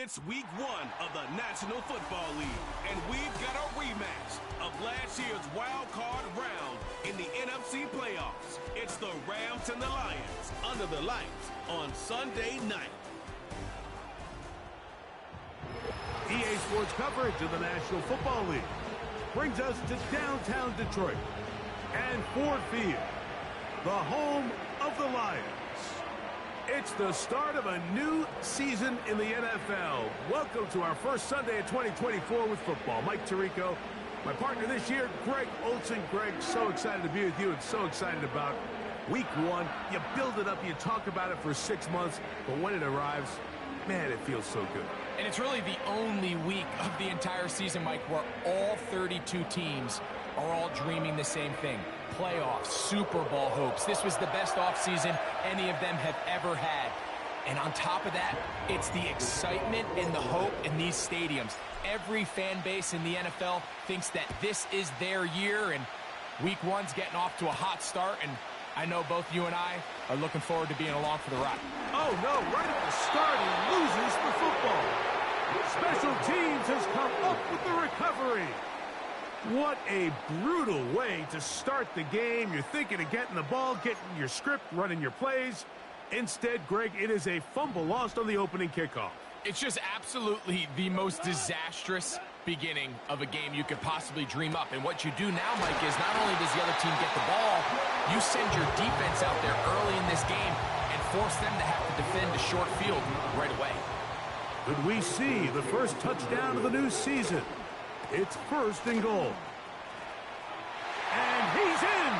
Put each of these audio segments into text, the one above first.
It's week 1 of the National Football League, and we've got a rematch of last year's wild card round in the NFC playoffs. It's the Rams and the Lions under the lights on Sunday night. EA Sports coverage of the National Football League brings us to downtown Detroit and Ford Field, the home of the Lions. It's the start of a new season in the NFL. Welcome to our first Sunday of 2024 with football. Mike Tirico, my partner this year, Greg Olsen. Greg, so excited to be with you and so excited about week 1. You build it up, you talk about it for 6 months, but when it arrives, man, it feels so good. And it's really the only week of the entire season, Mike, where all 32 teams are all dreaming the same thing. Playoffs, Super Bowl hopes. This was the best offseason any of them have ever had. And on top of that, it's the excitement and the hope in these stadiums. Every fan base in the NFL thinks that this is their year, and week 1's getting off to a hot start, and I know both you and I are looking forward to being along for the ride. Oh, no, right at the start, he loses the football. Special teams has come up with the recovery. What a brutal way to start the game. You're thinking of getting the ball, getting your script, running your plays. Instead, Greg, it is a fumble lost on the opening kickoff. It's just absolutely the most disastrous beginning of a game you could possibly dream up. And what you do now, Mike, is not only does the other team get the ball, you send your defense out there early in this game and force them to have to defend a short field right away. Could we see the first touchdown of the new season? It's 1st and goal. And he's in!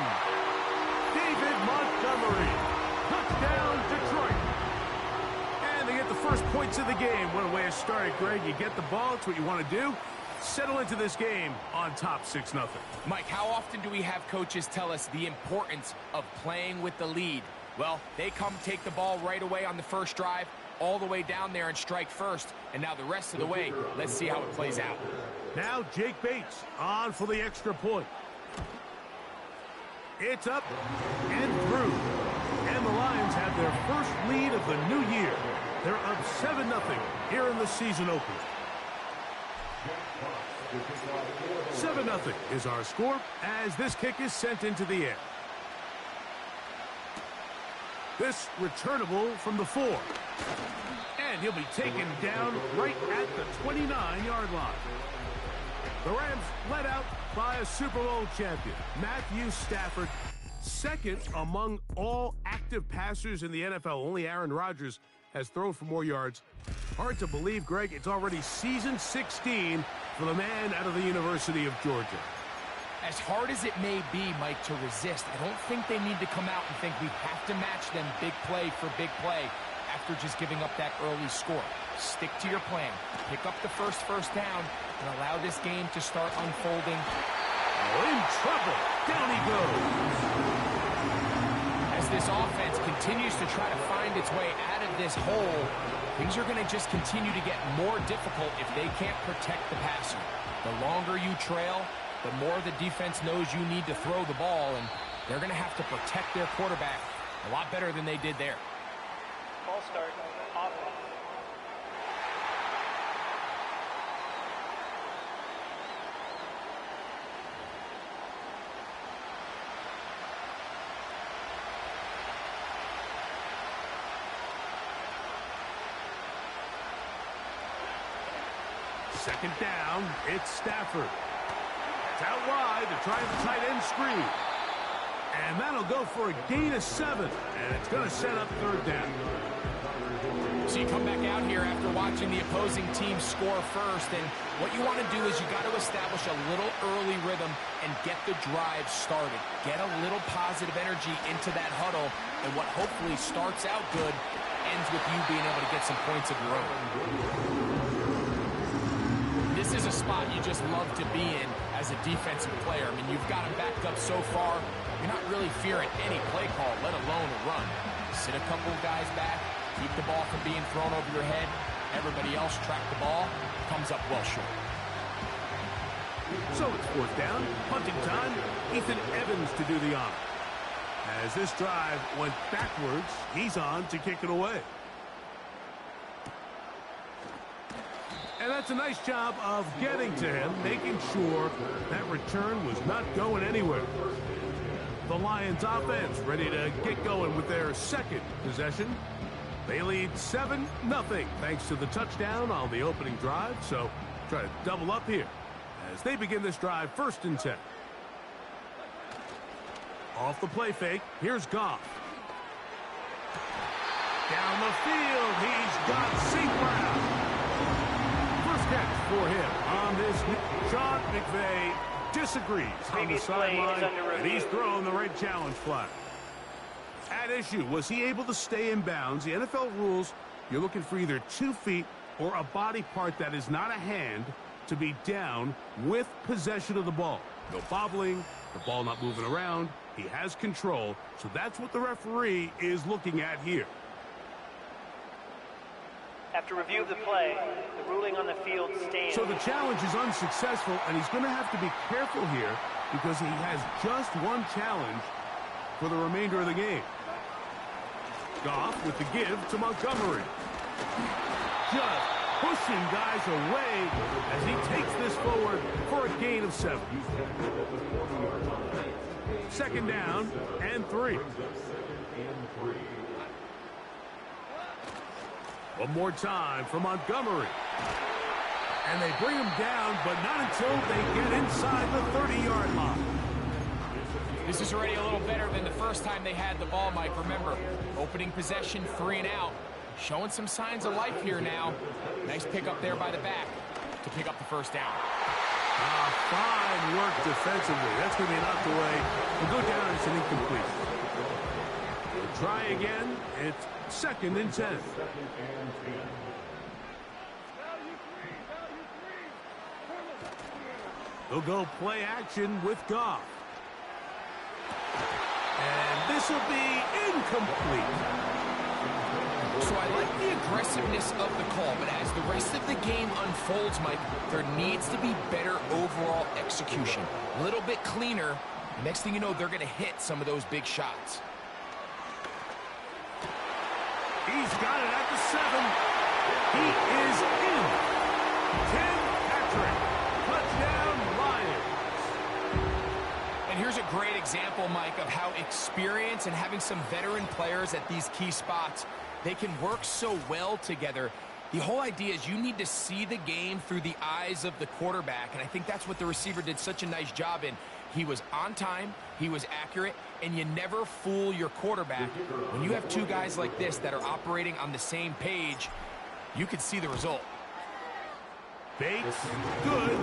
David Montgomery. Touchdown, Detroit. And they get the first points of the game. What a way to start it, Greg. You get the ball. It's what you want to do. Settle into this game on top 6-0. Mike, how often do we have coaches tell us the importance of playing with the lead? Well, they come take the ball right away on the first drive, all the way down there and strike first. And now the rest of the way, let's see how it plays out. Now Jake Bates on for the extra point. It's up and through. And the Lions have their first lead of the new year. They're up 7-0 here in the season opener. 7-0 is our score as this kick is sent into the air. This returnable from the 4. And he'll be taken down right at the 29-yard line. The Rams led out by a Super Bowl champion, Matthew Stafford, second among all active passers in the NFL. Only Aaron Rodgers has thrown for more yards. Hard to believe, Greg, it's already season 16 for the man out of the University of Georgia. As hard as it may be, Mike, to resist, I don't think they need to come out and think we have to match them big play for big play after just giving up that early score. Stick to your plan. Pick up the first down and allow this game to start unfolding. Oh, in trouble. Down he goes. As this offense continues to try to find its way out of this hole, things are going to just continue to get more difficult if they can't protect the passer. The longer you trail, the more the defense knows you need to throw the ball, and they're going to have to protect their quarterback a lot better than they did there. Ball start. Offense. Second down, it's Stafford. It's out wide to try the tight end screen. And that'll go for a gain of 7. And it's going to set up 3rd down. So you come back out here after watching the opposing team score first, and what you want to do is you got to establish a little early rhythm and get the drive started. Get a little positive energy into that huddle, and what hopefully starts out good ends with you being able to get some points of your own. This is a spot you just love to be in as a defensive player. I mean, you've got them backed up so far, you're not really fearing any play call, let alone a run. Sit a couple of guys back, keep the ball from being thrown over your head. Everybody else track the ball, comes up well short. So it's 4th down, punting time. Ethan Evans to do the honor. As this drive went backwards, he's on to kick it away. And that's a nice job of getting to him, making sure that return was not going anywhere. The Lions offense ready to get going with their second possession. They lead 7-0 thanks to the touchdown on the opening drive. So try to double up here as they begin this drive 1st and 10. Off the play fake, here's Goff. Down the field, he's got St. Brown. First catch for him on this. Sean McVay disagrees on the sideline, and he's throwing the red challenge flag. At issue, was he able to stay in bounds? The NFL rules, you're looking for either 2 feet or a body part that is not a hand to be down with possession of the ball. No bobbling, the ball not moving around. He has control, so that's what the referee is looking at here. After review of the play, the ruling on the field stands. So the challenge is unsuccessful, and he's going to have to be careful here because he has just one challenge for the remainder of the game. Goff with the give to Montgomery. Just pushing guys away as he takes this forward for a gain of 7. 2nd down and 3. One more time for Montgomery. And they bring him down, but not until they get inside the 30-yard line. This is already a little better than the first time they had the ball, Mike. Remember, opening possession, 3 and out. Showing some signs of life here now. Nice pick up there by the back to pick up the 1st down. Fine work defensively. That's going to be knocked away. We'll go down. It's an incomplete. We'll try again. It's 2nd and 10. They'll go play action with Goff. And this will be incomplete. So I like the aggressiveness of the call, but as the rest of the game unfolds, Mike, there needs to be better overall execution. A little bit cleaner. Next thing you know, they're going to hit some of those big shots. He's got it at the 7. He is in. 10 Patrick. Touchdown Lions. And here's a great example, Mike, of how experience and having some veteran players at these key spots, they can work so well together. The whole idea is you need to see the game through the eyes of the quarterback, and I think that's what the receiver did such a nice job in. He was on time, he was accurate, and you never fool your quarterback. When you have 2 guys like this that are operating on the same page, you can see the result. Bates, good,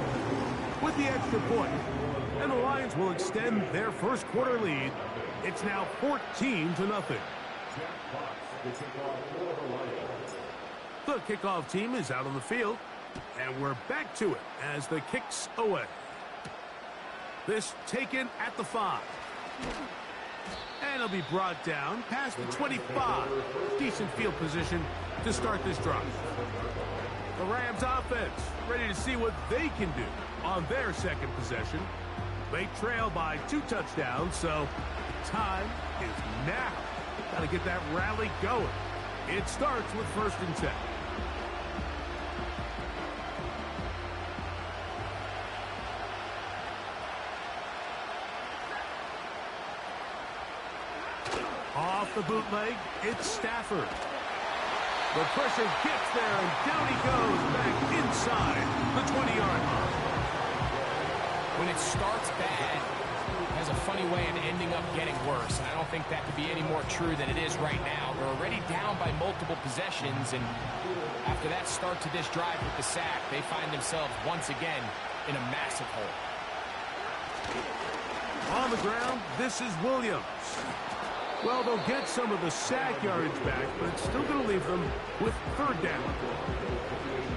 with the extra point. And the Lions will extend their 1st quarter lead. It's now 14-0. The kickoff team is out on the field, and we're back to it as the kick's away. This taken at the 5. And it'll be brought down past the 25. Decent field position to start this drive. The Rams offense ready to see what they can do on their 2nd possession. They trail by 2 touchdowns, so time is now. Got to get that rally going. It starts with 1st and 10. Off the bootleg, it's Stafford. The pressure gets there, and down he goes back inside the 20-yard line. When it starts bad, it has a funny way of ending up getting worse. And I don't think that could be any more true than it is right now. They're already down by multiple possessions, and after that start to this drive with the sack, they find themselves once again in a massive hole. On the ground, this is Williams. Well, they'll get some of the sack yardage back, but it's still going to leave them with 3rd down.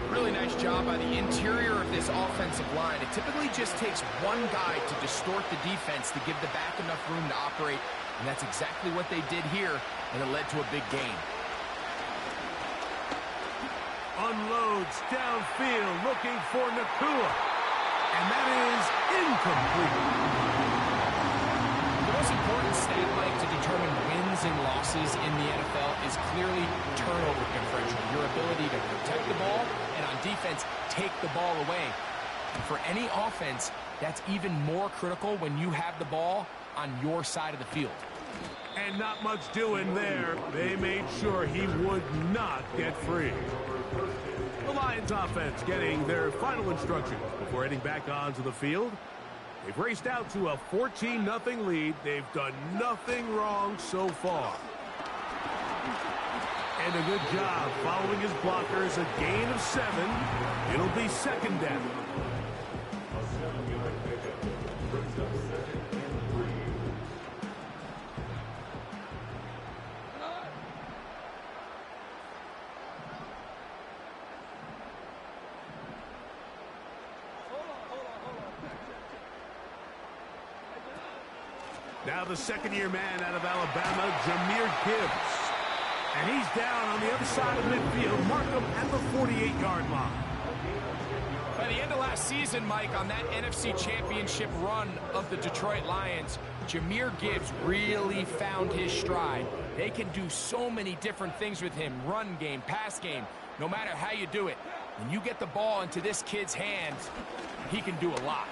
Really nice job by the interior of this offensive line. It typically just takes one guy to distort the defense to give the back enough room to operate, and that's exactly what they did here, and it led to a big gain. Unloads downfield, looking for Nakua, and that is incomplete. The most important stat, Mike, to determine wins wins and losses in the NFL is clearly turnover differential, your ability to protect the ball and on defense take the ball away. And for any offense, that's even more critical when you have the ball on your side of the field. And not much doing there. They made sure he would not get free. The Lions offense getting their final instructions before heading back onto the field. They've raced out to a 14-0 lead. They've done nothing wrong so far. And a good job following his blockers. A gain of 7. It'll be second down. Now the second-year man out of Alabama, Jahmyr Gibbs. And he's down on the other side of midfield. Mark him at the 48-yard line. By the end of last season, Mike, on that NFC Championship run of the Detroit Lions, Jahmyr Gibbs really found his stride. They can do so many different things with him. Run game, pass game, no matter how you do it. When you get the ball into this kid's hands, he can do a lot.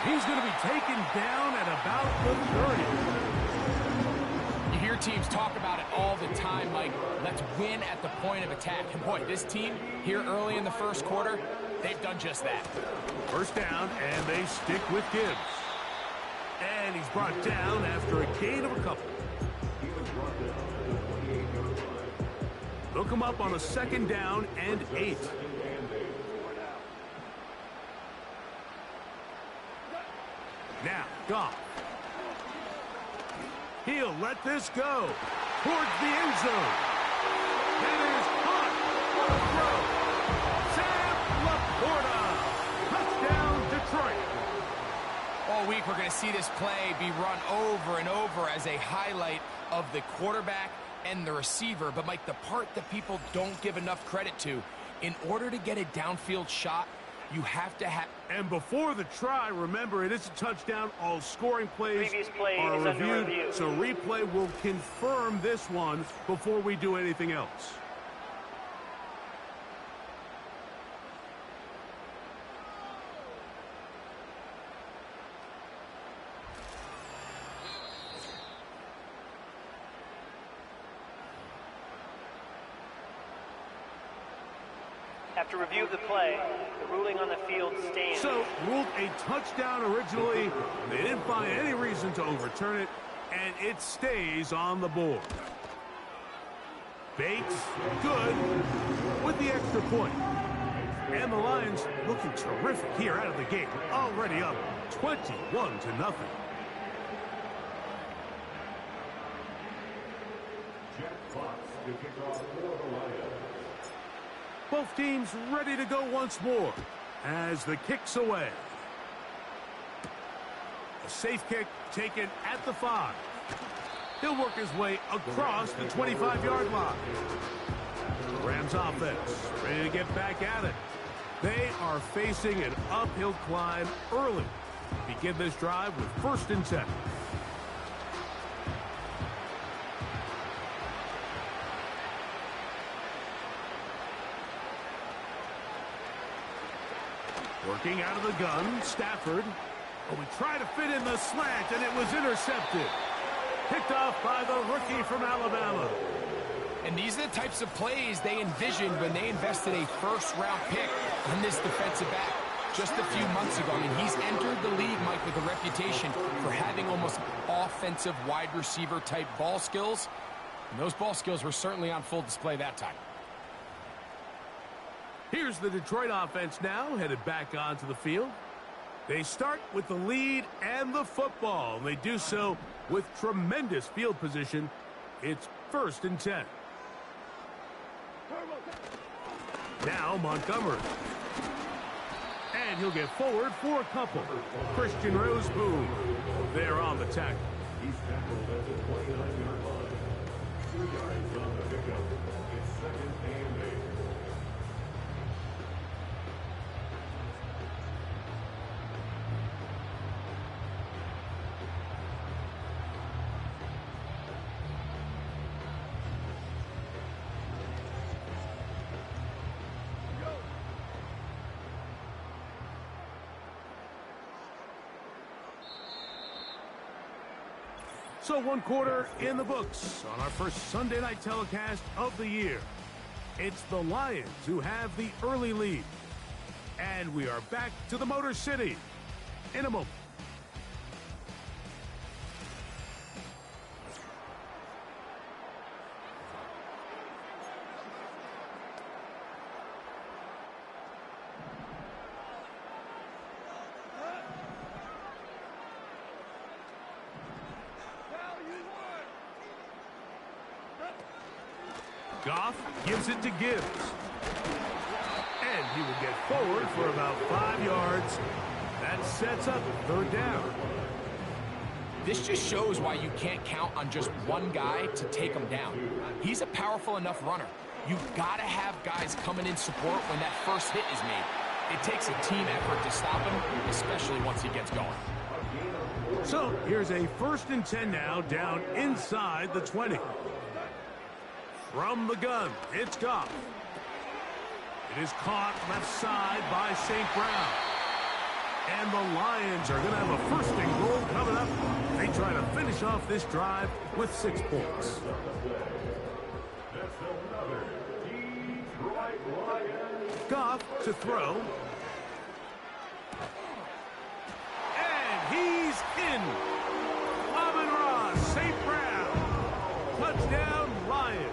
He's going to be taken down at about the 30. You hear teams talk about it all the time, Mike. Let's win at the point of attack. And boy, this team here early in the first quarter, they've done just that. First down, and they stick with Gibbs. And he's brought down after a gain of a couple. Look him up on a second down and 8. Now, Goff. He'll let this go towards the end zone. That is caught. What a throw. Sam Laporta. Touchdown, Detroit. All week, we're going to see this play be run over and over as a highlight of the quarterback and the receiver. But, Mike, the part that people don't give enough credit to, in order to get a downfield shot, you have to have... And before the try, remember, it is a touchdown. All scoring plays play are is under review. So replay will confirm this one before we do anything else. After review of the play, the ruling on the field stands. So, ruled a touchdown originally. They didn't find any reason to overturn it, and it stays on the board. Bates, good, with the extra point. And the Lions looking terrific here out of the gate. Already up 21-0. Both teams ready to go once more as the kick's away. A safe kick taken at the 5. He'll work his way across the 25-yard line. The Rams offense ready to get back at it. They are facing an uphill climb early. Begin this drive with 1st and 10. Working out of the gun, Stafford. Oh, we try to fit in the slant, and it was intercepted. Picked off by the rookie from Alabama. And these are the types of plays they envisioned when they invested a first-round pick in this defensive back just a few months ago. I mean, he's entered the league, Mike, with a reputation for having almost offensive wide receiver type ball skills. And those ball skills were certainly on full display that time. Here's the Detroit offense now, headed back onto the field. They start with the lead and the football. They do so with tremendous field position. It's 1st and 10. Now Montgomery. And he'll get forward for a couple. Christian Roseboom there on the tackle. He's tackled at the 29-yard line. 2 yards on the pickup. It's 2nd and 8. So one quarter in the books on our first Sunday night telecast of the year. It's the Lions who have the early lead. And we are back to the Motor City in a moment. Goff gives it to Gibbs. And he will get forward for about 5 yards. That sets up third down. This just shows why you can't count on just one guy to take him down. He's a powerful enough runner. You've got to have guys coming in support when that first hit is made. It takes a team effort to stop him, especially once he gets going. So here's a 1st and 10 now, down inside the 20. From the gun, it's Goff. It is caught left side by St. Brown. And the Lions are going to have a 1st and goal coming up. They try to finish off this drive with 6 points. Goff to throw. And he's in. Amon-Ra, St. Brown. Touchdown, Lions.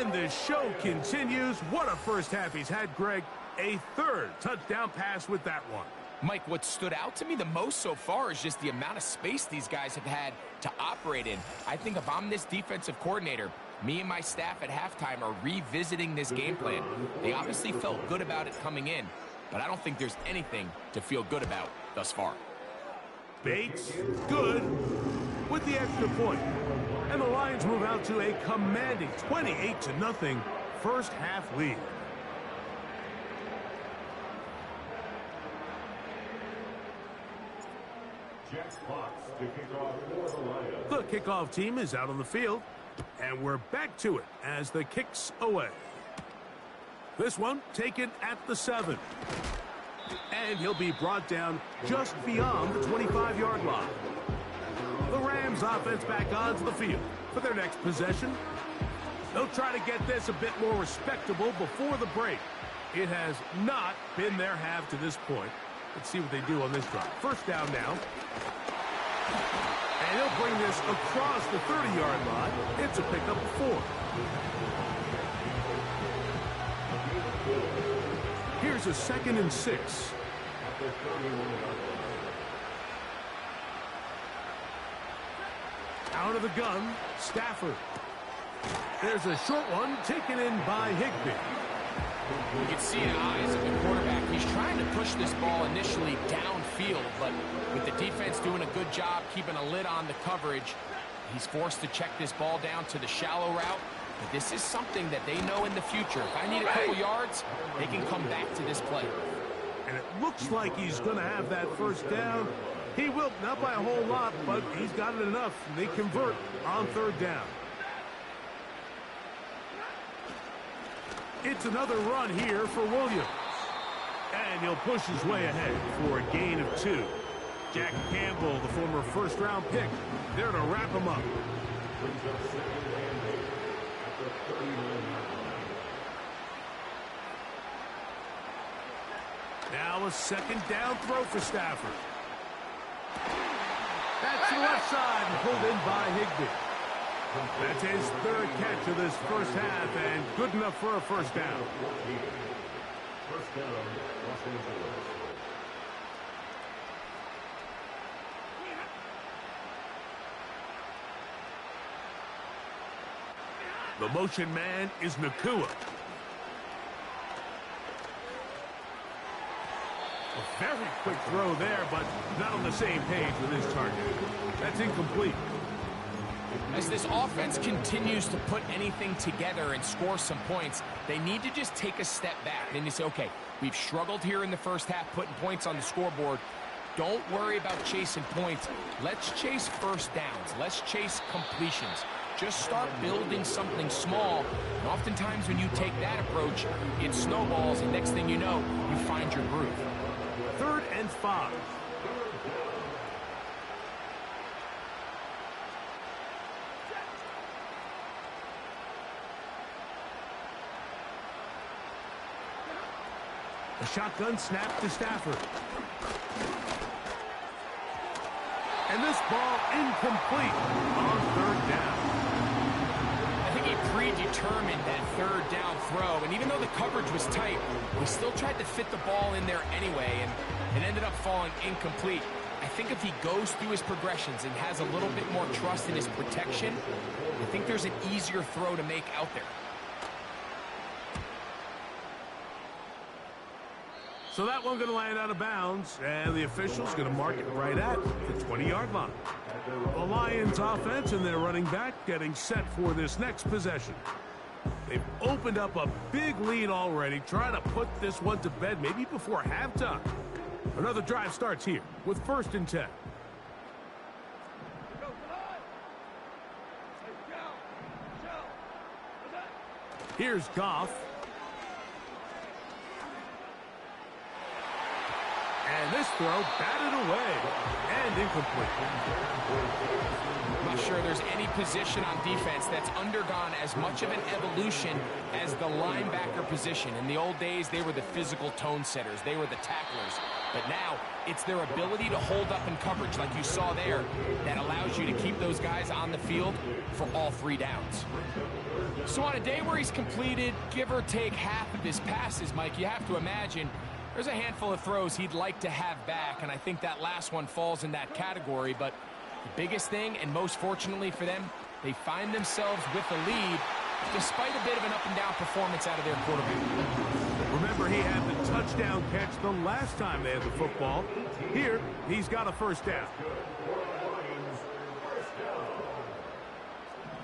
And the show continues. What a first half he's had, Greg. A 3rd touchdown pass with that one. Mike, what stood out to me the most so far is just the amount of space these guys have had to operate in. I think if I'm this defensive coordinator, me and my staff at halftime are revisiting this game plan. They obviously felt good about it coming in, but I don't think there's anything to feel good about thus far. Bates, good, with the extra point. And the Lions move out to a commanding 28-0 first half lead. The kickoff team is out on the field, and we're back to it as the kick's away. This one taken at the 7. And he'll be brought down just beyond the 25-yard line. The Rams offense back onto the field for their next possession. They'll try to get this a bit more respectable before the break. It has not been their half to this point. Let's see what they do on this drive. 1st down now. And he'll bring this across the 30-yard line. It's a pickup of 4. Here's a 2nd and 6. Out of the gun, Stafford. There's a short one taken in by Higbee. You can see in the eyes of the quarterback, he's trying to push this ball initially downfield, but with the defense doing a good job keeping a lid on the coverage, he's forced to check this ball down to the shallow route. But this is something that they know in the future. If I need a couple yards, they can come back to this play. And it looks like he's going to have that 1st down. He will, not by a whole lot, but he's got it enough. They convert on 3rd down. It's another run here for Williams. And he'll push his way ahead for a gain of 2. Jack Campbell, the former 1st-round pick, there to wrap him up. Now a 2nd down throw for Stafford. That's to the left side and pulled in by Higbee. That's his 3rd catch of this first half and good enough for a 1st down. The motion man is Nakua. A very quick throw there, but not on the same page with his target. That's incomplete. As this offense continues to put anything together and score some points, they need to just take a step back. Then you say, okay, we've struggled here in the first half putting points on the scoreboard. Don't worry about chasing points. Let's chase 1st downs. Let's chase completions. Just start building something small. And oftentimes when you take that approach, it snowballs, and next thing you know, you find your groove. 3rd and 5. A shotgun snap to Stafford. And this ball incomplete on third down. I think he predetermined that third down throw, and even though the coverage was tight, he still tried to fit the ball in there anyway, and it ended up falling incomplete. I think if he goes through his progressions and has a little bit more trust in his protection, I think there's an easier throw to make out there. So that one going to land out of bounds, and the official's going to mark it right at the 20-yard line. The Lions offense and their running back getting set for this next possession. They've opened up a big lead already, trying to put this one to bed maybe before halftime. Another drive starts here with 1st and 10. Here's Goff. And this throw batted away and incomplete. I'm not sure there's any position on defense that's undergone as much of an evolution as the linebacker position. In the old days, they were the physical tone setters. They were the tacklers. But now, it's their ability to hold up in coverage like you saw there that allows you to keep those guys on the field for all 3 downs. So on a day where he's completed, give or take half of his passes, Mike, you have to imagine there's a handful of throws he'd like to have back, and I think that last one falls in that category. But the biggest thing, and most fortunately for them, they find themselves with the lead despite a bit of an up-and-down performance out of their quarterback. Remember, he had the touchdown catch the last time they had the football. Here, he's got a 1st down.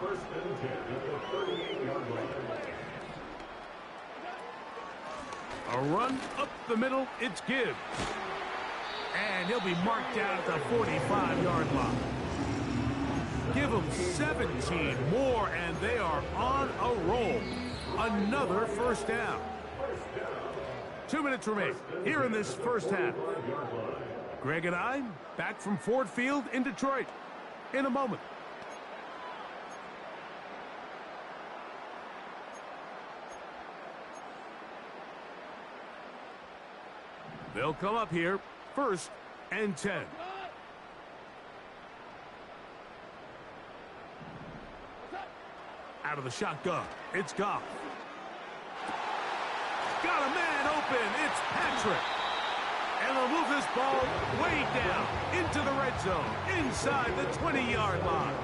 1st and 10 at the 38-yard line. A run up the middle, it's Gibbs. And he'll be marked down at the 45-yard line. Give them 17 more, and they are on a roll. Another 1st down. 2 minutes remain here in this 1st half. Greg and I back from Ford Field in Detroit in a moment. They'll come up here, 1st and 10. Out of the shotgun, it's Goff. Got a man open, it's Patrick. And they'll move this ball way down into the red zone, inside the 20-yard line.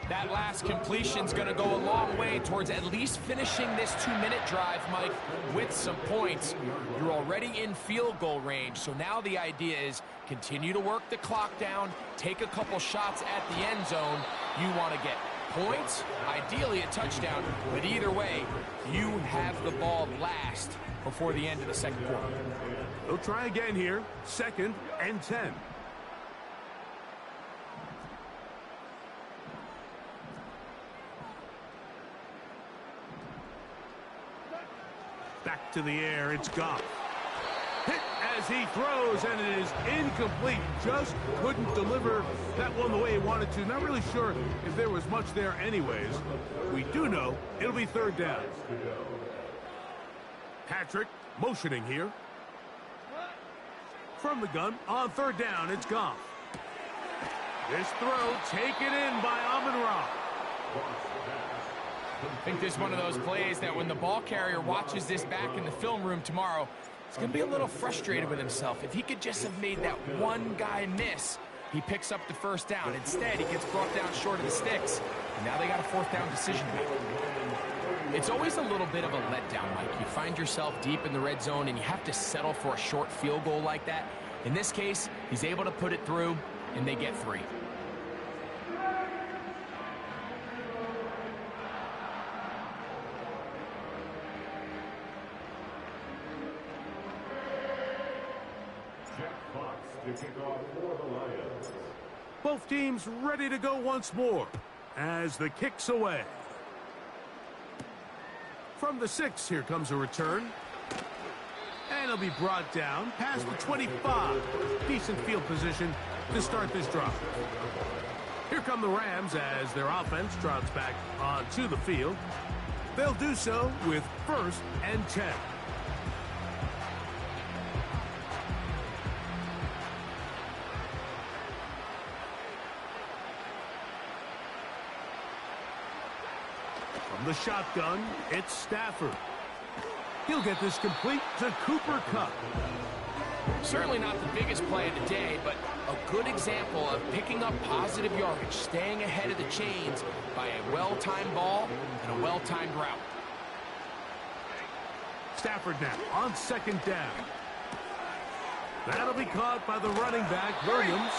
That last completion's going to go a long way towards at least finishing this 2-minute drive, Mike, with some points. You're already in field goal range, so now the idea is continue to work the clock down, take a couple shots at the end zone. You want to get points, ideally a touchdown, but either way, you have the ball last before the end of the 2nd quarter. They'll try again here, 2nd and 10. Back to the air, it's Goff. Hit as he throws, and it is incomplete. Just couldn't deliver that one the way he wanted to. Not really sure if there was much there anyways. We do know it'll be 3rd down. Patrick motioning here. From the gun, on 3rd down, it's Goff. This throw taken in by Amon-Ra. I think this is one of those plays that when the ball carrier watches this back in the film room tomorrow, he's going to be a little frustrated with himself. If he could just have made that one guy miss, he picks up the 1st down. Instead, he gets brought down short of the sticks, and now they got a 4th down decision to make. It's always a little bit of a letdown, Mike. You find yourself deep in the red zone, and you have to settle for a short field goal like that. In this case, he's able to put it through, and they get 3. Both teams ready to go once more as the kick's away. From the 6, here comes a return. And he'll be brought down past the 25. Decent field position to start this drive. Here come the Rams as their offense trots back onto the field. They'll do so with 1st and 10. From the shotgun, it's Stafford. He'll get this complete to Cooper Kupp. Certainly not the biggest play of the day, but a good example of picking up positive yardage, staying ahead of the chains by a well-timed ball and a well-timed route. Stafford now on second down. That'll be caught by the running back, Williams.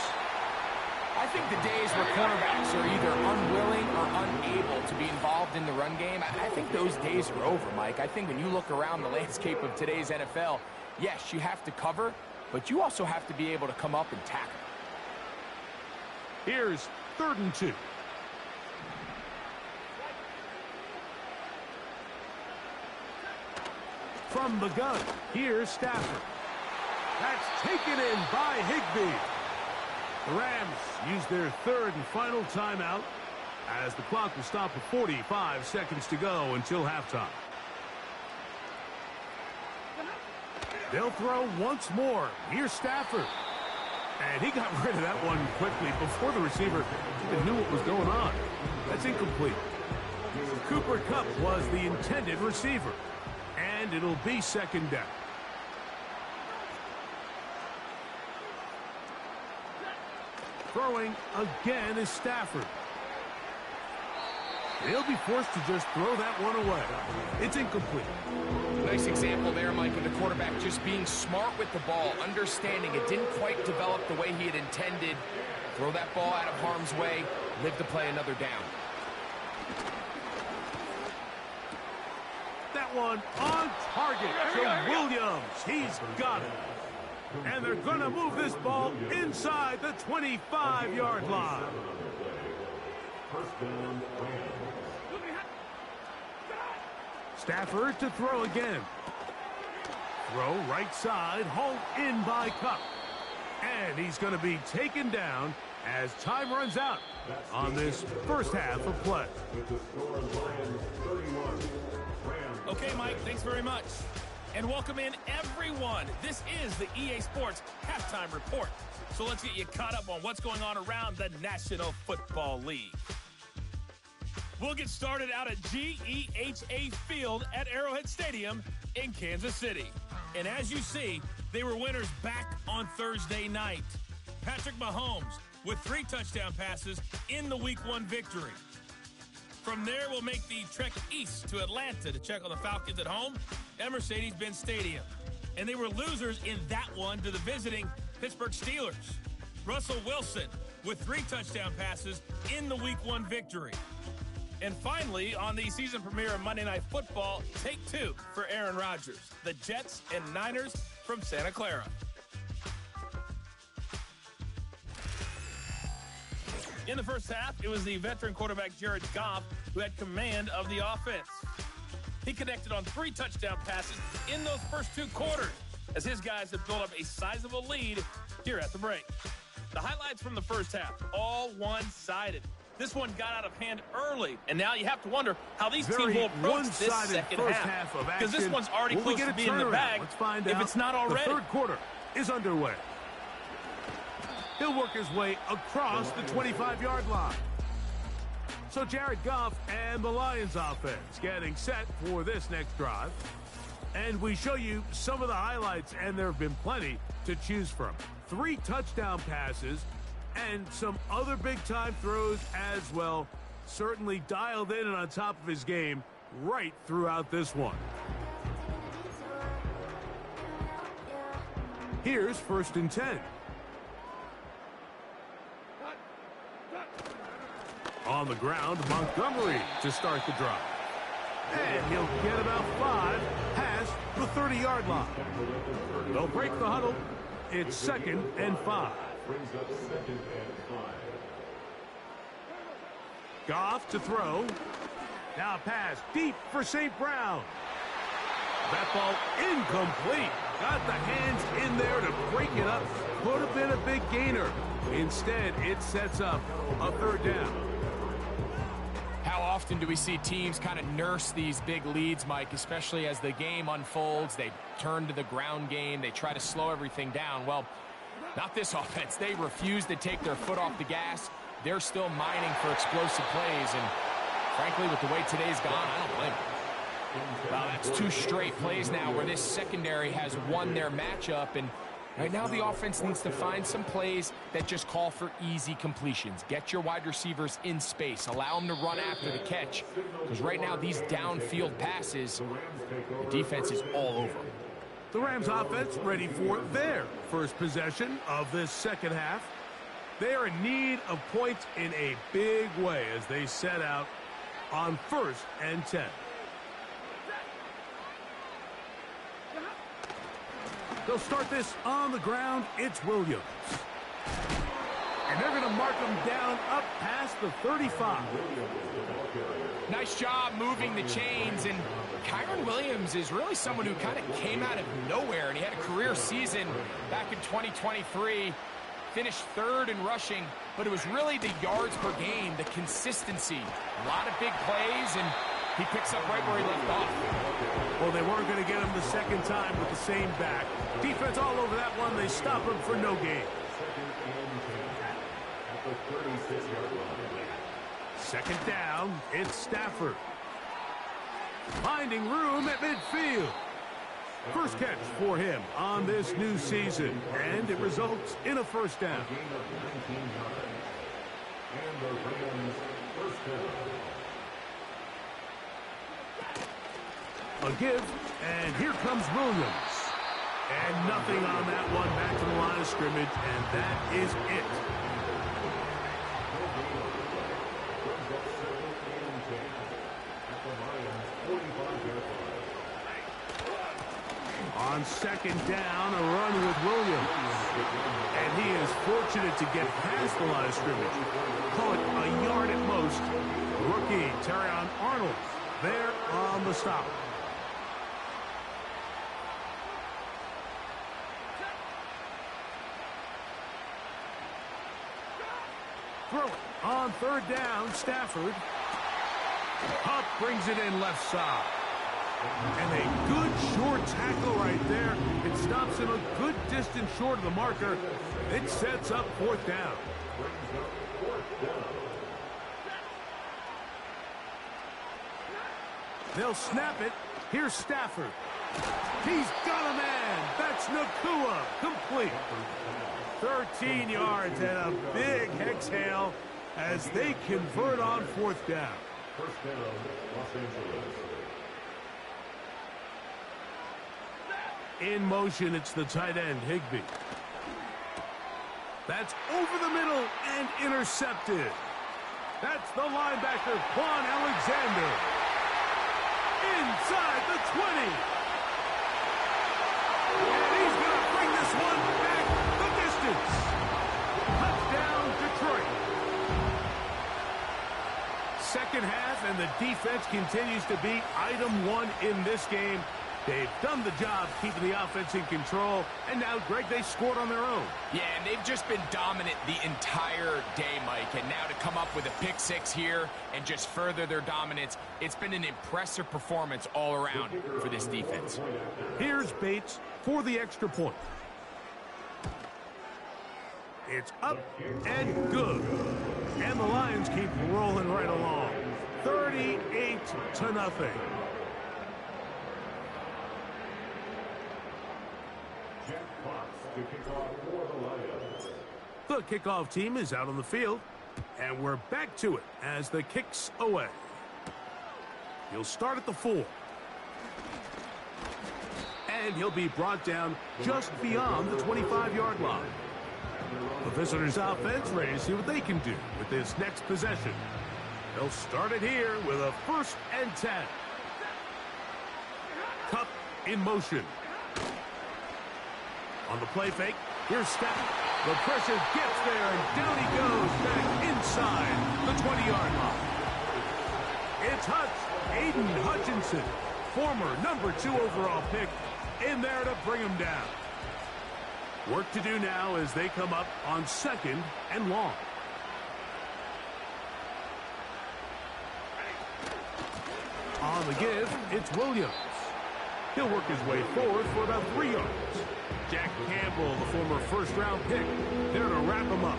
I think the days where cornerbacks are either unwilling or unable to be involved in the run game, I think those days are over, Mike. I think when you look around the landscape of today's NFL, yes, you have to cover, but you also have to be able to come up and tackle. Here's 3rd and 2. From the gun, here's Stafford. That's taken in by Higbee. The Rams use their 3rd and final timeout as the clock will stop with 45 seconds to go until halftime. They'll throw once more. Here's Stafford. And he got rid of that one quickly before the receiver even knew what was going on. That's incomplete. Cooper Kupp was the intended receiver. And it'll be 2nd down. Throwing again is Stafford. He'll be forced to just throw that one away. It's incomplete. Nice example there, Mike, of the quarterback just being smart with the ball, understanding it didn't quite develop the way he had intended. Throw that ball out of harm's way, live to play another down. That one on target to Williams. He's got it. And they're going to move this ball inside the 25-yard line. Stafford to throw again. Throw right side, hauled in by Kupp. And he's going to be taken down as time runs out on this first half of play. Okay, Mike, thanks very much. And welcome in, everyone. This is the EA Sports Halftime Report. So let's get you caught up on what's going on around the National Football League. We'll get started out at GEHA Field at Arrowhead Stadium in Kansas City. And as you see, they were winners back on Thursday night. Patrick Mahomes with 3 touchdown passes in the Week 1 victory. From there, we'll make the trek east to Atlanta to check on the Falcons at home at Mercedes-Benz Stadium. And they were losers in that one to the visiting Pittsburgh Steelers. Russell Wilson with 3 touchdown passes in the Week 1 victory. And finally, on the season premiere of Monday Night Football, take 2 for Aaron Rodgers, the Jets and Niners from Santa Clara. In the first half, it was the veteran quarterback Jared Goff who had command of the offense. He connected on 3 touchdown passes in those first 2 quarters as his guys have built up a sizable lead here at the break. The highlights from the first half, all one-sided. This one got out of hand early, and now you have to wonder how these teams will approach this second half. Because this one's already close to being in the bag if it's not already. The 3rd quarter is underway. He'll work his way across the 25-yard line. So Jared Goff and the Lions offense getting set for this next drive. And we show you some of the highlights, and there have been plenty to choose from. 3 touchdown passes and some other big-time throws as well. Certainly dialed in and on top of his game right throughout this one. Here's 1st and 10. On the ground, Montgomery to start the drive. And he'll get about 5 past the 30-yard line. They'll break the huddle. It's 2nd and 5. Goff to throw. Now pass deep for St. Brown. That ball incomplete. Got the hands in there to break it up. Could have been a big gainer. Instead, it sets up a 3rd down. How often do we see teams kind of nurse these big leads, Mike, especially as the game unfolds? They turn to the ground game. They try to slow everything down. Well, not this offense. They refuse to take their foot off the gas. They're still mining for explosive plays. And Frankly, with the way today's gone, I don't blame him. Well, that's 2 straight plays now where this secondary has won their matchup, and right now the offense needs to find some plays that just call for easy completions. Get your wide receivers in space. Allow them to run after the catch, because right now these downfield passes, the defense is all over them. The Rams offense ready for their first possession of this second half. They are in need of points in a big way as they set out on 1st and 10. They'll start this on the ground. It's Williams. And they're going to mark him down up past the 35. Nice job moving the chains, and Kyren Williams is really someone who kind of came out of nowhere, and he had a career season back in 2023, finished 3rd in rushing, but it was really the yards per game, the consistency, a lot of big plays, and he picks up right where he left off. Well, they weren't going to get him the second time with the same back. Defense all over that one. They stop him for no gain. Second down, it's Stafford. Finding room at midfield. First catch for him on this new season, and it results in a first down. A give, and here comes Williams. And nothing on that one, back to the line of scrimmage, and that is it. On second down, a run with Williams. And he is fortunate to get past the line of scrimmage. Call it a yard at most. Rookie Terrion Arnold there on the stop. Throw it on 3rd down, Stafford. Hupp brings it in left side. And a good short tackle right there. It stops him a good distance short of the marker. It sets up 4th down. They'll snap it. Here's Stafford. He's got a man. That's Nakua. Complete. 13 yards and a big exhale as they convert on 4th down. First down, Los Angeles. In motion, it's the tight end, Higbee. That's over the middle and intercepted. That's the linebacker, Quan Alexander. Inside the 20. And he's going to bring this one back the distance. Touchdown, Detroit. Second half, and the defense continues to be item 1 in this game. They've done the job keeping the offense in control, and now, Greg, they scored on their own. Yeah, and they've just been dominant the entire day, Mike, and now to come up with a pick 6 here and just further their dominance, it's been an impressive performance all around for this defense. Here's Bates for the extra point. It's up and good. And the Lions keep rolling right along. 38-0. The kickoff team is out on the field, and we're back to it as the kick's away. He'll start at the 4. And he'll be brought down just beyond the 25-yard line. The visitors' offense ready to see what they can do with this next possession. They'll start it here with a 1st and 10. Cup in motion. On the play fake, here's Stafford. The pressure gets there, and down he goes back inside the 20-yard line. It's Aiden Hutchinson, former number 2 overall pick, in there to bring him down. Work to do now as they come up on 2nd and long. On the give, it's Williams. He'll work his way forward for about 3 yards. Jack Campbell, the former first-round pick, there to wrap him up.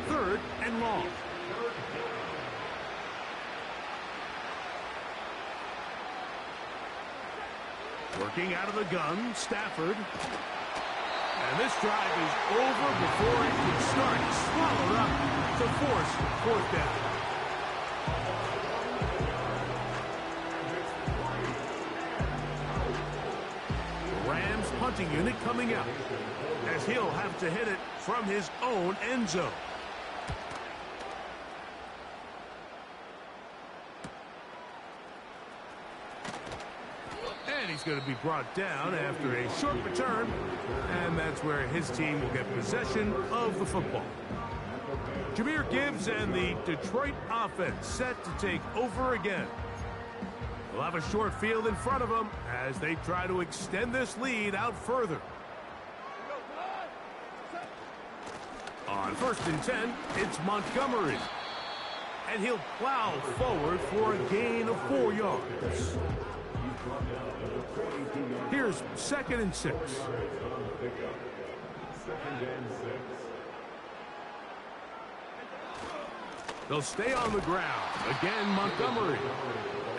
3rd and long. Working out of the gun, Stafford. And this drive is over before it can start. Swallowed up to force fourth down. The Rams punting unit coming out, as he'll have to hit it from his own end zone. And he's going to be brought down after a short return, and that's where his team will get possession of the football. Jahmyr Gibbs and the Detroit offense set to take over again. They'll have a short field in front of them as they try to extend this lead out further. On 1st and 10, it's Montgomery. And he'll plow forward for a gain of 4 yards. Here's 2nd and 6. They'll stay on the ground. Again, Montgomery.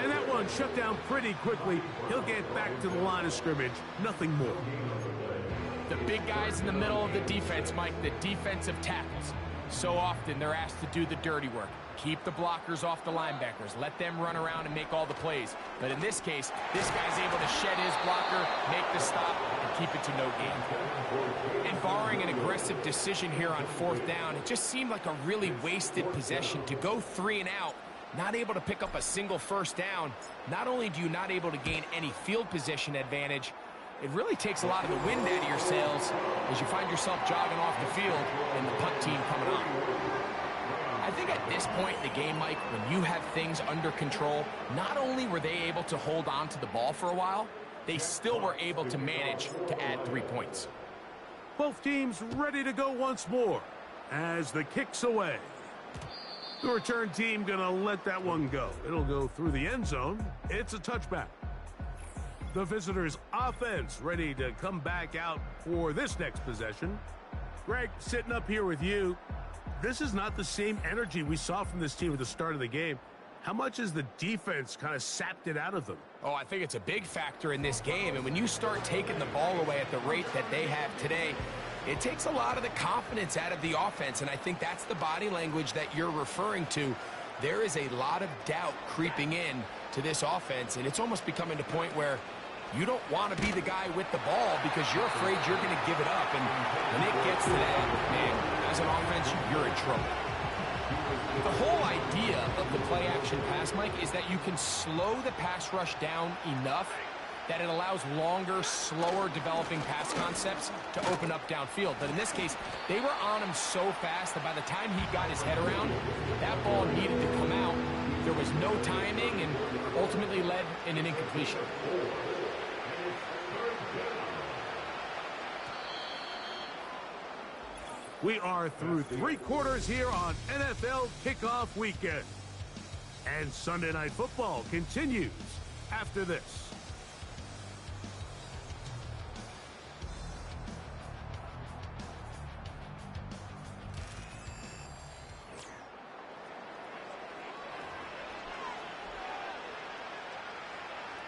And that one shut down pretty quickly. He'll get back to the line of scrimmage. Nothing more. The big guys in the middle of the defense, Mike, the defensive tackles. So often they're asked to do the dirty work. Keep the blockers off the linebackers. Let them run around and make all the plays. But in this case, this guy's able to shed his blocker, make the stop, and keep it to no gain. And barring an aggressive decision here on 4th down, it just seemed like a really wasted possession to go 3 and out, not able to pick up a single 1st down. Not only do you not able to gain any field position advantage, it really takes a lot of the wind out of your sails as you find yourself jogging off the field and the punt team coming on. I think at this point in the game, Mike, when you have things under control, not only were they able to hold on to the ball for a while, they still were able to manage to add 3 points. Both teams ready to go once more as the kick's away. The return team going to let that one go. It'll go through the end zone. It's a touchback. The visitors' offense ready to come back out for this next possession. Greg, sitting up here with you, this is not the same energy we saw from this team at the start of the game. How much has the defense kind of sapped it out of them? Oh, I think it's a big factor in this game. And when you start taking the ball away at the rate that they have today, it takes a lot of the confidence out of the offense. And I think that's the body language that you're referring to. There is a lot of doubt creeping in to this offense, and it's almost becoming to the point where you don't want to be the guy with the ball because you're afraid you're going to give it up. And when it gets to that, man, as an offense, you're in trouble. The whole idea of the play-action pass, Mike, is that you can slow the pass rush down enough that it allows longer, slower developing pass concepts to open up downfield. But in this case, they were on him so fast that by the time he got his head around, that ball needed to come out. There was no timing and ultimately led in an incompletion. We are through 3 quarters here on NFL Kickoff Weekend. And Sunday Night Football continues after this.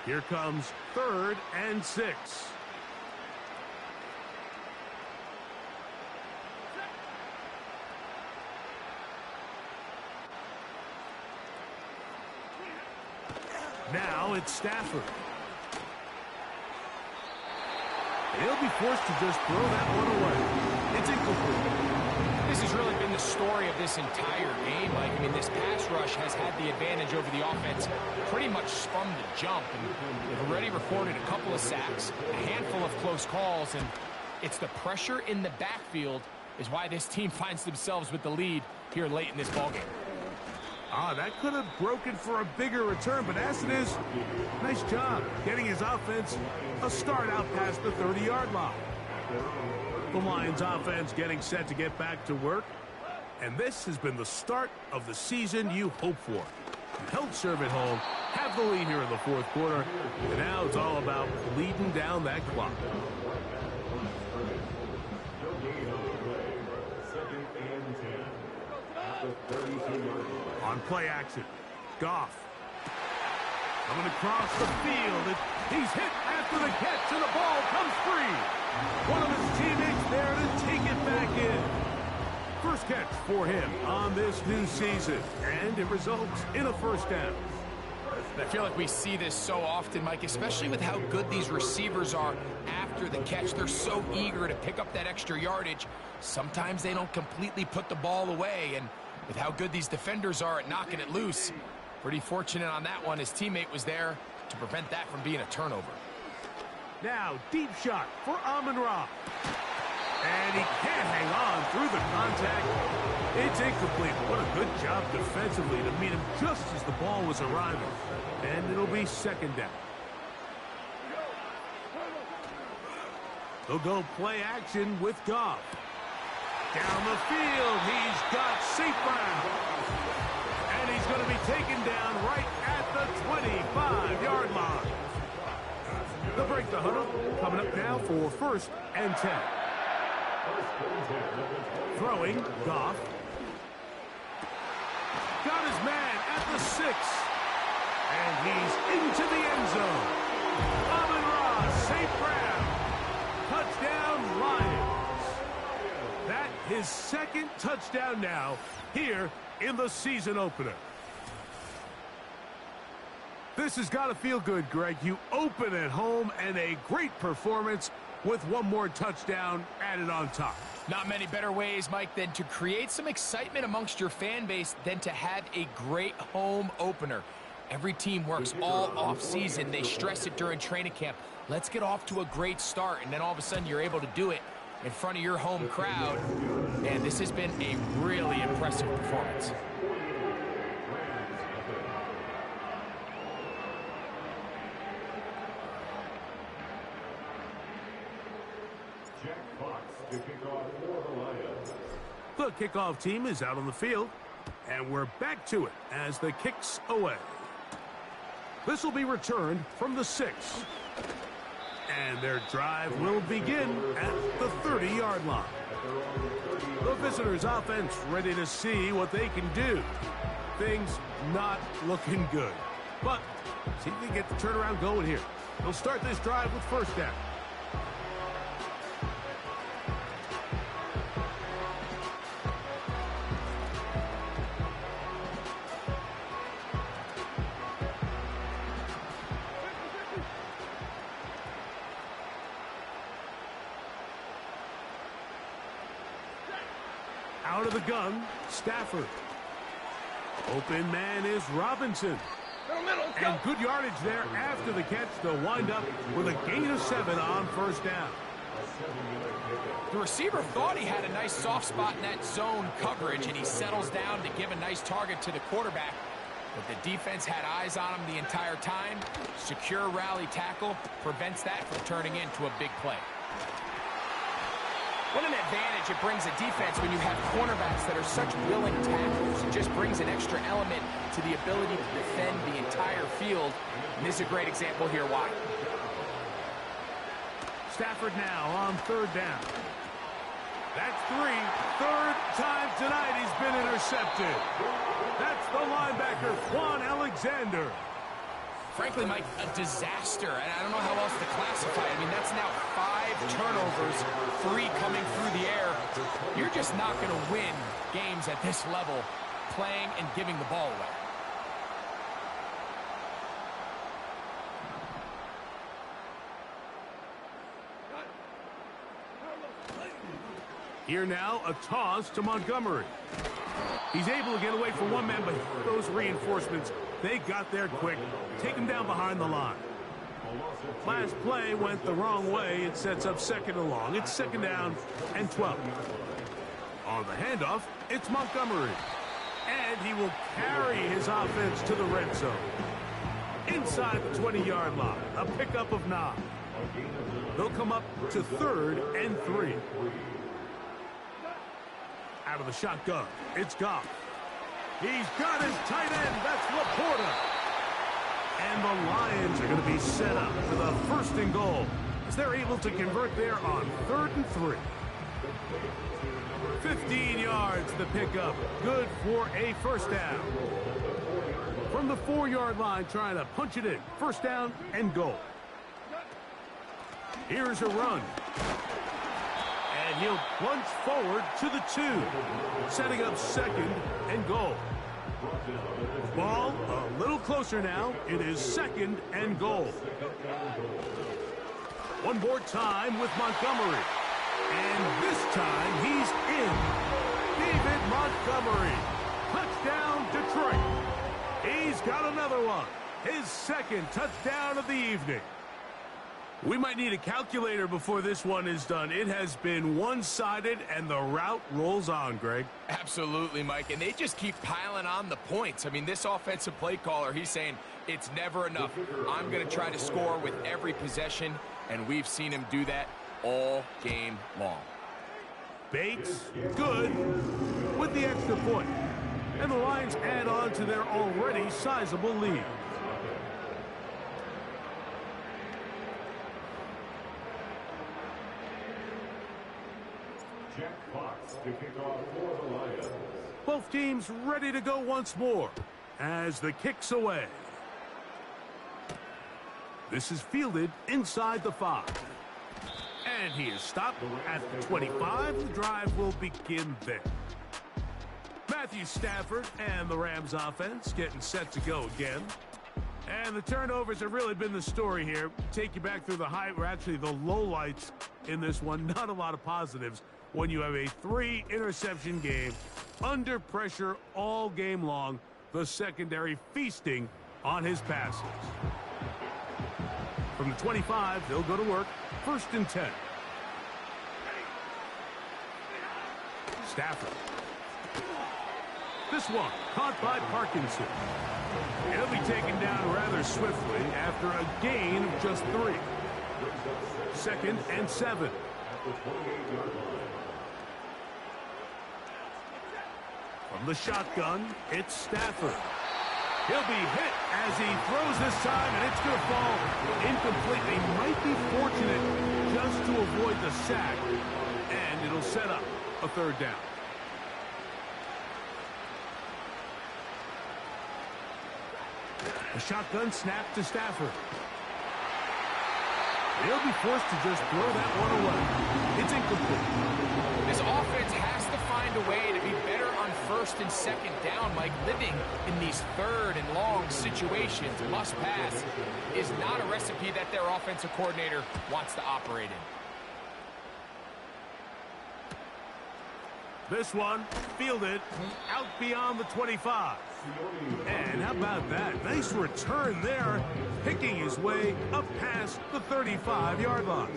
Here comes 3rd and 6. Now it's Stafford. He'll be forced to just throw that one away. It's incomplete. This has really been the story of this entire game, Mike. I mean, this pass rush has had the advantage over the offense pretty much from the jump. And they've already recorded a couple of sacks, a handful of close calls, and it's the pressure in the backfield is why this team finds themselves with the lead here late in this ballgame. That could have broken for a bigger return, but as it is, nice job getting his offense a start out past the 30-yard line. The Lions offense getting set to get back to work, and this has been the start of the season you hope for. You held serve at home, have the lead here in the 4th quarter, and now it's all about bleeding down that clock. On play action, Goff coming across the field. He's hit after the catch, and the ball comes free. One of his teammates there to take it back in. First catch for him on this new season, and it results in a first down. I feel like we see this so often, Mike, especially with how good these receivers are after the catch. They're so eager to pick up that extra yardage. Sometimes they don't completely put the ball away, and with how good these defenders are at knocking it loose, pretty fortunate on that one. His teammate was there to prevent that from being a turnover. Now, deep shot for Amon-Ra. And he can't hang on through the contact. It's incomplete. What a good job defensively to meet him just as the ball was arriving. And it'll be second down. They'll go play action with Goff. Down the field, he's got St. Brown. And he's going to be taken down right at the 25-yard line. They'll break the huddle. Coming up now for first and 10. Throwing, Goff. Got his man at the 6. And he's into the end zone. Amon-Ra, St. Brown. Touchdown, Lions. That his second touchdown now here in the season opener. This has got to feel good, Greg. You open at home and a great performance with one more touchdown added on top. Not many better ways, Mike, than to create some excitement amongst your fan base than to have a great home opener. Every team works all off-season. They stress it during training camp. Let's get off to a great start, and then all of a sudden you're able to do it in front of your home crowd. And this has been a really impressive performance. The kickoff team is out on the field, and we're back to it as the kick's away. This will be returned from the 6. And their drive will begin at the 30-yard line. The visitors' offense ready to see what they can do. Things not looking good. But see if they get the turnaround going here. They'll start this drive with first down. Out of the gun, Stafford. Open man is Robinson. And good yardage there after the catch. They'll wind up with a gain of 7 on first down. The receiver thought he had a nice soft spot in that zone coverage, and he settles down to give a nice target to the quarterback. But the defense had eyes on him the entire time. Secure rally tackle prevents that from turning into a big play. What an advantage it brings a defense when you have cornerbacks that are such willing tackles. It just brings an extra element to the ability to defend the entire field. And this is a great example here why. Stafford now on third down. That's 3. Third time tonight he's been intercepted. That's the linebacker, Quan Alexander. Frankly, Mike, a disaster, and I don't know how else to classify it. I mean, that's now 5 turnovers, 3 coming through the air. You're just not going to win games at this level playing and giving the ball away. Here now, a toss to Montgomery. He's able to get away from one man, but those reinforcements, they got there quick. Take him down behind the line. Last play went the wrong way. It sets up second and long. It's second down and 12. On the handoff, it's Montgomery. And he will carry his offense to the red zone. Inside the 20-yard line, a pickup of 9. They'll come up to third and 3. Out of the shotgun, it's Goff. He's got his tight end. That's Laporta. And the Lions are going to be set up for the first and goal as they're able to convert there on third and 3. 15 yards the pickup. Good for a first down. From the 4-yard line, trying to punch it in. First down and goal. Here's a run. And he'll plunge forward to the 2, setting up 2nd and goal. Ball a little closer now. It is 2nd and goal. One more time with Montgomery. And this time he's in. David Montgomery. Touchdown, Detroit. He's got another one. His 2nd touchdown of the evening. We might need a calculator before this one is done. It has been one-sided, and the route rolls on, Greg. Absolutely, Mike, and they just keep piling on the points. I mean, this offensive play caller, he's saying it's never enough. I'm going to try to score with every possession, and we've seen him do that all game long. Bates, good, with the extra point. And the Lions add on to their already sizable lead. To kick off for the Lions. Both teams ready to go once more as the kick's away. This is fielded inside the 5. And he is stopped at the 25. The drive will begin there. Matthew Stafford and the Rams offense getting set to go again. And the turnovers have really been the story here. Take you back through the the lowlights in this one. Not a lot of positives when you have a 3-interception game, under pressure all game long, the secondary feasting on his passes. From the 25, they'll go to work. 1st and 10. Stafford. This one caught by Parkinson. He'll be taken down rather swiftly after a gain of just 3. 2nd and 7. From the shotgun, it's Stafford. He'll be hit as he throws this time, and it's going to fall incomplete. They might be fortunate just to avoid the sack, and it'll set up a 3rd down. The shotgun snap to Stafford. He'll be forced to just throw that one away. It's incomplete. This offense has to find a way to be better on 1st and 2nd down, Mike. Living in these 3rd and long situations, must pass, is not a recipe that their offensive coordinator wants to operate in. This one fielded out beyond the 25. And how about that? Nice return there, picking his way up past the 35-yard line.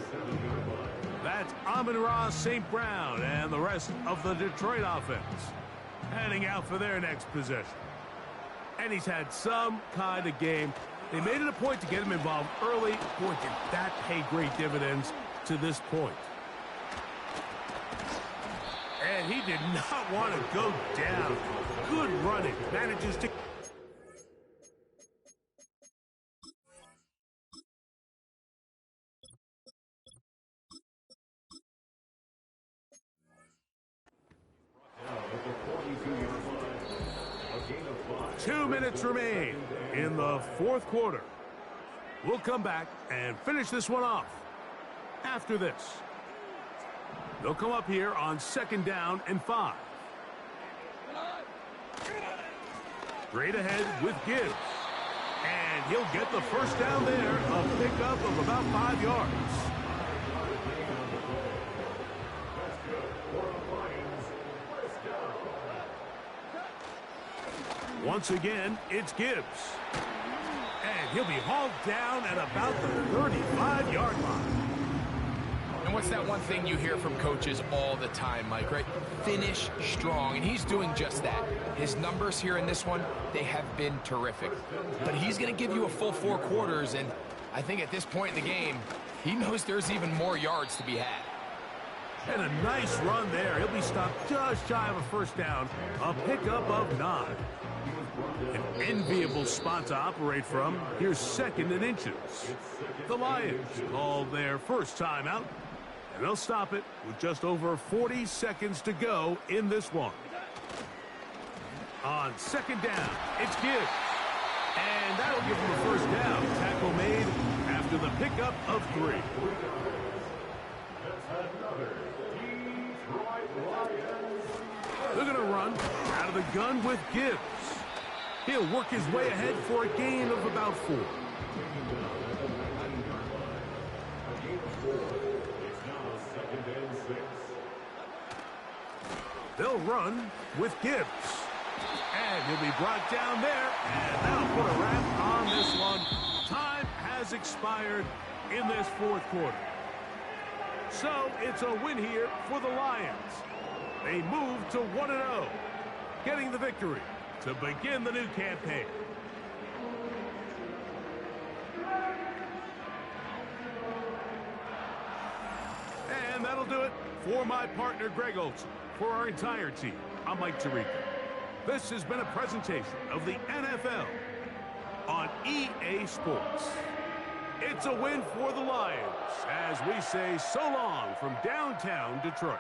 That's Amon-Ra, St. Brown, and the rest of the Detroit offense heading out for their next possession. And he's had some kind of game. They made it a point to get him involved early. Boy, did that pay great dividends to this point. And he did not want to go down. Good running. Manages to... Two minutes remain in the 4th quarter. We'll come back and finish this one off after this. They'll come up here on 2nd down and 5. Straight ahead with Gibbs. And he'll get the 1st down there, a pickup of about 5 yards. Once again, it's Gibbs. And he'll be hauled down at about the 35-yard line. And what's that one thing you hear from coaches all the time, Mike, right? Finish strong, and he's doing just that. His numbers here in this one, they have been terrific. But he's going to give you a full 4 quarters, and I think at this point in the game, he knows there's even more yards to be had. And a nice run there. He'll be stopped just shy of a 1st down, a pickup of 9. An enviable spot to operate from. Here's 2nd and inches. The Lions call their first timeout, and they'll stop it with just over 40 seconds to go in this one. On 2nd down, it's Gibbs. And that'll give him a 1st down. Tackle made after after the pickup of 3. That's another Detroit Lions. They're going to run out of the gun with Gibbs. He'll work his way ahead for a gain of about 4. They'll run with Gibbs. And he'll be brought down there. And that'll put a wrap on this one. Time has expired in this 4th quarter. So it's a win here for the Lions. They move to 1-0, getting the victory to begin the new campaign. And that'll do it for my partner, Greg Olson. For our entire team, I'm Mike Tirico. This has been a presentation of the NFL on EA Sports. It's a win for the Lions as we say so long from downtown Detroit.